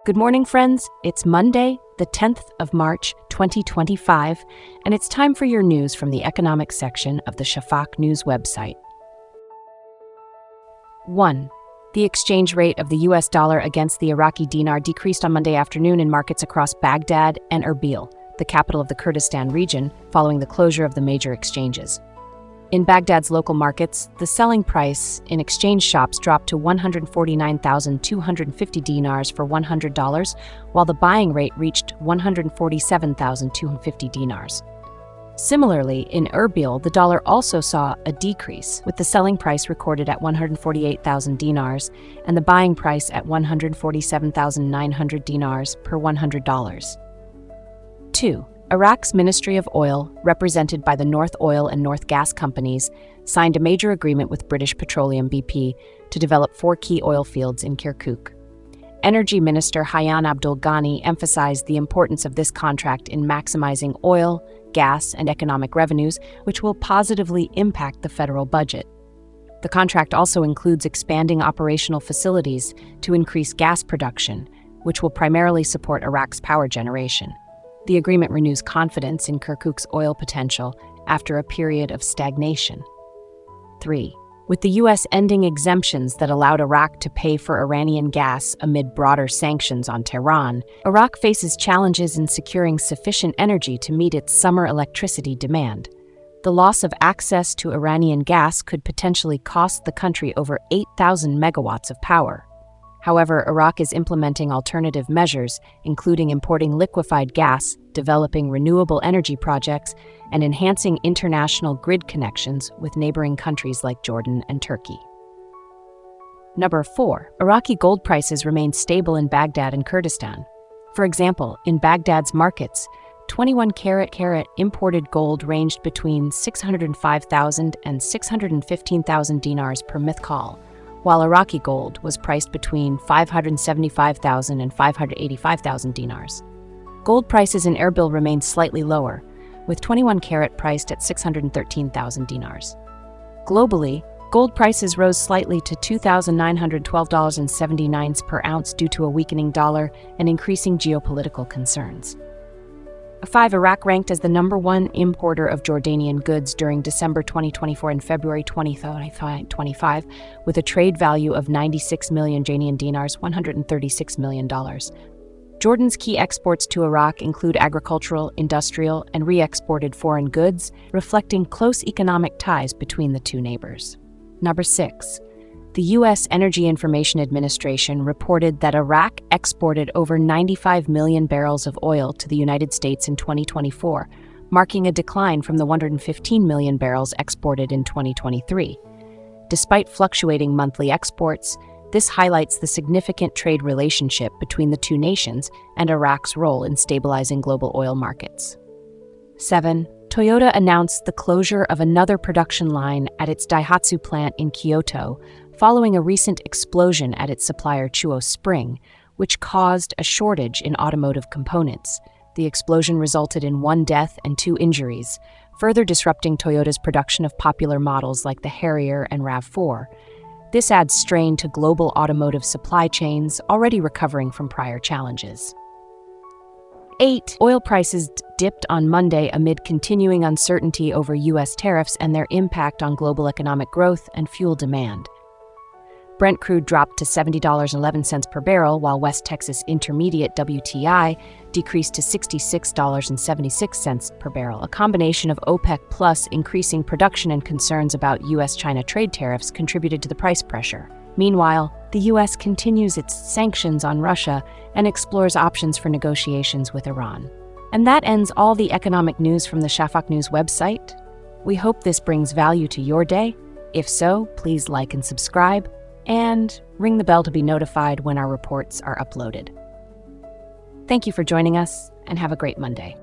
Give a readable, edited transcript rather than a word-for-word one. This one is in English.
Good morning, friends. It's Monday, the 10th of March, 2025, and it's time for your news from the economic section of the Shafaq news website. 1. The exchange rate of the US dollar against the Iraqi dinar decreased on Monday afternoon in markets across Baghdad and Erbil, the capital of the Kurdistan region, following the closure of the major exchanges. In Baghdad's local markets, the selling price in exchange shops dropped to 149,250 dinars for $100, while the buying rate reached 147,250 dinars. Similarly, in Erbil, the dollar also saw a decrease, with the selling price recorded at 148,000 dinars and the buying price at 147,900 dinars per $100. 2. Iraq's Ministry of Oil, represented by the North Oil and North Gas companies, signed a major agreement with British Petroleum BP to develop 4 key oil fields in Kirkuk. Energy Minister Hayyan Abdul Ghani emphasized the importance of this contract in maximizing oil, gas, and economic revenues, which will positively impact the federal budget. The contract also includes expanding operational facilities to increase gas production, which will primarily support Iraq's power generation. The agreement renews confidence in Kirkuk's oil potential after a period of stagnation. 3. With the U.S. ending exemptions that allowed Iraq to pay for Iranian gas amid broader sanctions on Tehran, Iraq faces challenges in securing sufficient energy to meet its summer electricity demand. The loss of access to Iranian gas could potentially cost the country over 8,000 megawatts of power. However, Iraq is implementing alternative measures, including importing liquefied gas, developing renewable energy projects, and enhancing international grid connections with neighboring countries like Jordan and Turkey. 4. Iraqi gold prices remain stable in Baghdad and Kurdistan. For example, in Baghdad's markets, 21-carat imported gold ranged between 605,000 and 615,000 dinars per mithqal, while Iraqi gold was priced between 575,000 and 585,000 dinars. Gold prices in Erbil remained slightly lower, with 21-carat priced at 613,000 dinars. Globally, gold prices rose slightly to $2,912.79 per ounce due to a weakening dollar and increasing geopolitical concerns. 5. Iraq ranked as the #1 importer of Jordanian goods during December 2024 and February 2025, with a trade value of 96 million Jordanian dinars, $136 million. Jordan's key exports to Iraq include agricultural, industrial, and re-exported foreign goods, reflecting close economic ties between the two neighbors. 6. The U.S. Energy Information Administration reported that Iraq exported over 95 million barrels of oil to the United States in 2024, marking a decline from the 115 million barrels exported in 2023. Despite fluctuating monthly exports, this highlights the significant trade relationship between the two nations and Iraq's role in stabilizing global oil markets. 7. Toyota announced the closure of another production line at its Daihatsu plant in Kyoto, following a recent explosion at its supplier Chuo Spring, which caused a shortage in automotive components. The explosion resulted in 1 death and 2 injuries, further disrupting Toyota's production of popular models like the Harrier and RAV4. This adds strain to global automotive supply chains, already recovering from prior challenges. 8. Oil prices dipped on Monday amid continuing uncertainty over U.S. tariffs and their impact on global economic growth and fuel demand. Brent crude dropped to $70.11 per barrel, while West Texas Intermediate WTI decreased to $66.76 per barrel. A combination of OPEC Plus increasing production and concerns about U.S.-China trade tariffs contributed to the price pressure. Meanwhile, the U.S. continues its sanctions on Russia and explores options for negotiations with Iran. And that ends all the economic news from the Shafaq News website. We hope this brings value to your day. If so, please like and subscribe, and ring the bell to be notified when our reports are uploaded. Thank you for joining us, and have a great Monday.